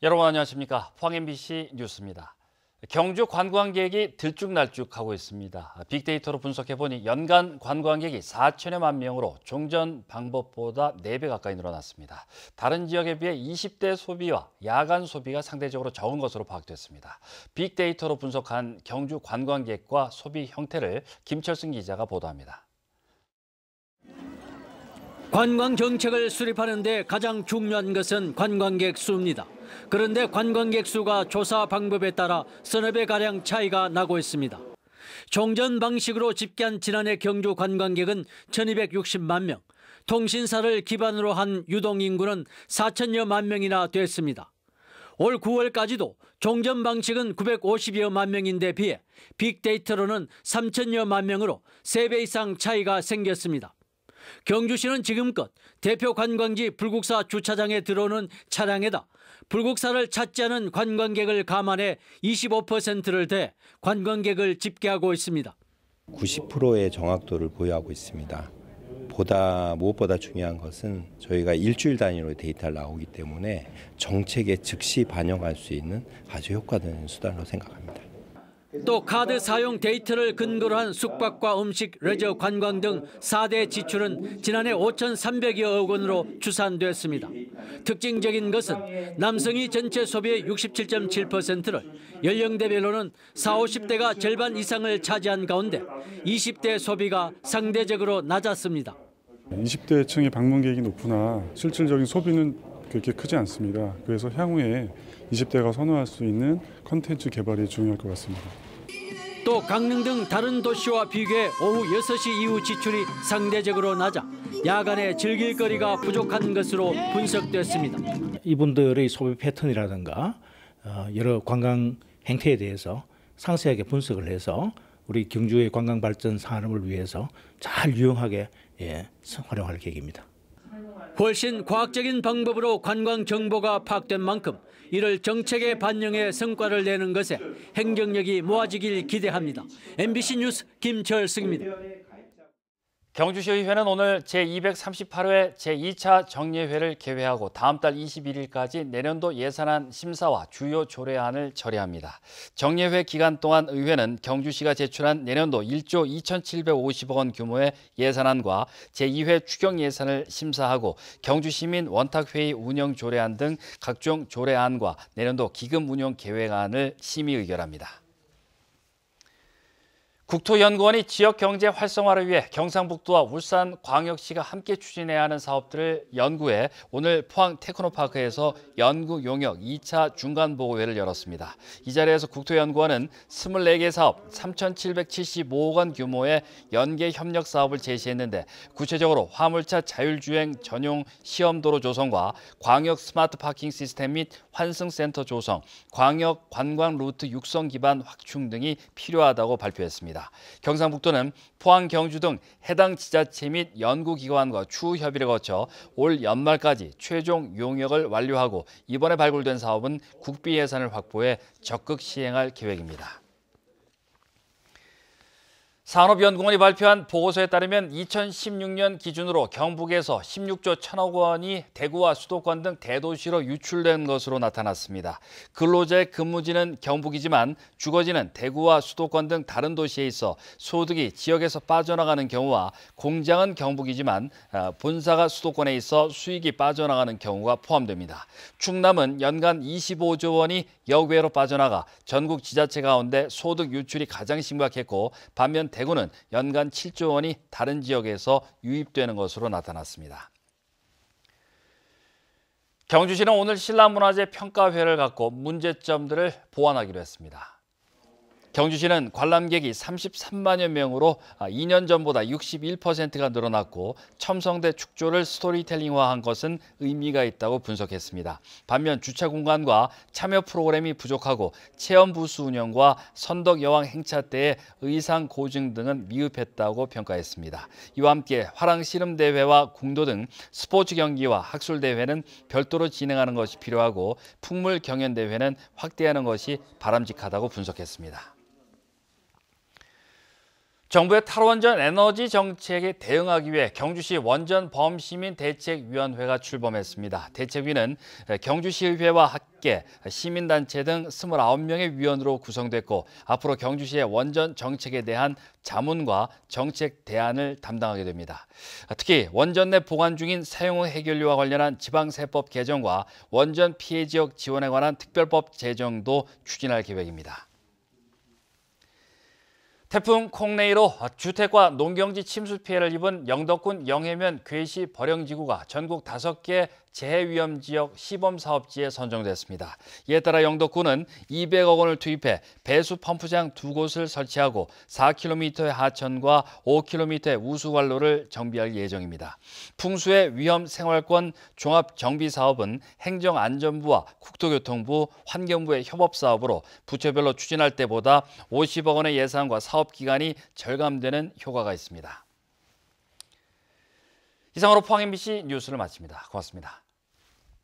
여러분 안녕하십니까? 포항 MBC 뉴스입니다. 경주 관광객이 들쭉날쭉하고 있습니다. 빅데이터로 분석해보니 연간 관광객이 4천여만 명으로 종전 방법보다 4배 가까이 늘어났습니다. 다른 지역에 비해 20대 소비와 야간 소비가 상대적으로 적은 것으로 파악됐습니다. 빅데이터로 분석한 경주 관광객과 소비 형태를 김철승 기자가 보도합니다. 관광 정책을 수립하는 데 가장 중요한 것은 관광객 수입니다. 그런데 관광객 수가 조사 방법에 따라 서너 배가량 차이가 나고 있습니다. 종전 방식으로 집계한 지난해 경주 관광객은 1260만 명, 통신사를 기반으로 한 유동인구는 4천여만 명이나 됐습니다. 올 9월까지도 종전 방식은 950여만 명인데 비해 빅데이터로는 3천여만 명으로 3배 이상 차이가 생겼습니다. 경주시는 지금껏 대표 관광지 불국사 주차장에 들어오는 차량에다 불국사를 찾지 않은 관광객을 감안해 25%를 대 관광객을 집계하고 있습니다. 90%의 정확도를 보유하고 있습니다. 무엇보다 중요한 것은 저희가 일주일 단위로 데이터를 나오기 때문에 정책에 즉시 반영할 수 있는 아주 효과적인 수단으로 생각합니다. 또 카드 사용 데이터를 근거로 한 숙박과 음식, 레저, 관광 등 4대 지출은 지난해 5,300여억 원으로 추산됐습니다. 특징적인 것은 남성이 전체 소비의 67.7%를, 연령대별로는 40, 50대가 절반 이상을 차지한 가운데 20대 소비가 상대적으로 낮았습니다. 20대층의 방문객이 높으나 실질적인 소비는 그렇게 크지 않습니다. 그래서 향후에 20대가 선호할 수 있는 콘텐츠 개발이 중요할 것 같습니다. 또 강릉 등 다른 도시와 비교해 오후 6시 이후 지출이 상대적으로 낮아 야간에 즐길 거리가 부족한 것으로 분석됐습니다. 이분들의 소비 패턴이라든가 여러 관광 행태에 대해서 상세하게 분석을 해서 우리 경주의 관광 발전 산업을 위해서 잘 유용하게 활용할 계획입니다. 훨씬 과학적인 방법으로 관광 정보가 파악된 만큼 이를 정책에 반영해 성과를 내는 것에 행정력이 모아지길 기대합니다. MBC 뉴스 김철승입니다. 경주시의회는 오늘 제238회 제2차 정례회를 개회하고 다음 달 21일까지 내년도 예산안 심사와 주요 조례안을 처리합니다. 정례회 기간 동안 의회는 경주시가 제출한 내년도 1조 2,750억 원 규모의 예산안과 제2회 추경 예산을 심사하고 경주시민 원탁회의 운영 조례안 등 각종 조례안과 내년도 기금 운용 계획안을 심의 의결합니다. 국토연구원이 지역 경제 활성화를 위해 경상북도와 울산광역시가 함께 추진해야 하는 사업들을 연구해 오늘 포항 테크노파크에서 연구 용역 2차 중간보고회를 열었습니다. 이 자리에서 국토연구원은 24개 사업 3,775억 원 규모의 연계 협력 사업을 제시했는데 구체적으로 화물차 자율주행 전용 시험도로 조성과 광역 스마트 파킹 시스템 및 환승센터 조성, 광역 관광 루트 육성 기반 확충 등이 필요하다고 발표했습니다. 경상북도는 포항, 경주 등 해당 지자체 및 연구기관과 추후 협의를 거쳐 올 연말까지 최종 용역을 완료하고 이번에 발굴된 사업은 국비 예산을 확보해 적극 시행할 계획입니다. 산업연구원이 발표한 보고서에 따르면 2016년 기준으로 경북에서 16조 1천억 원이 대구와 수도권 등 대도시로 유출된 것으로 나타났습니다. 근로자의 근무지는 경북이지만 주거지는 대구와 수도권 등 다른 도시에 있어 소득이 지역에서 빠져나가는 경우와 공장은 경북이지만 본사가 수도권에 있어 수익이 빠져나가는 경우가 포함됩니다. 충남은 연간 25조 원이 역외로 빠져나가 전국 지자체 가운데 소득 유출이 가장 심각했고 반면 대구는 연간 7조 원이 다른 지역에서 유입되는 것으로 나타났습니다. 경주시는 오늘 신라문화재 평가회를 갖고 문제점들을 보완하기로 했습니다. 경주시는 관람객이 33만여 명으로 2년 전보다 61%가 늘어났고 첨성대 축조를 스토리텔링화한 것은 의미가 있다고 분석했습니다. 반면 주차 공간과 참여 프로그램이 부족하고 체험 부스 운영과 선덕 여왕 행차 때의 의상 고증 등은 미흡했다고 평가했습니다. 이와 함께 화랑 씨름 대회와 궁도 등 스포츠 경기와 학술 대회는 별도로 진행하는 것이 필요하고 풍물 경연 대회는 확대하는 것이 바람직하다고 분석했습니다. 정부의 탈원전 에너지 정책에 대응하기 위해 경주시 원전 범시민대책위원회가 출범했습니다. 대책위는 경주시의회와 학계, 시민단체 등 29명의 위원으로 구성됐고 앞으로 경주시의 원전 정책에 대한 자문과 정책 대안을 담당하게 됩니다. 특히 원전 내 보관 중인 사용 해결료와 관련한 지방세법 개정과 원전 피해 지역 지원에 관한 특별법 제정도 추진할 계획입니다. 태풍 콩네이로 주택과 농경지 침수 피해를 입은 영덕군 영해면 괴시 벌영지구가 전국 5개 재해위험지역 시범사업지에 선정됐습니다. 이에 따라 영덕군은 200억 원을 투입해 배수 펌프장 2곳을 설치하고 4km의 하천과 5km의 우수관로를 정비할 예정입니다. 풍수의 위험 생활권 종합정비사업은 행정안전부와 국토교통부, 환경부의 협업사업으로 부처별로 추진할 때보다 50억 원의 예산과 사업 기간이 절감되는 효과가 있습니다. 이상으로 포항 MBC 뉴스를 마칩니다. 고맙습니다.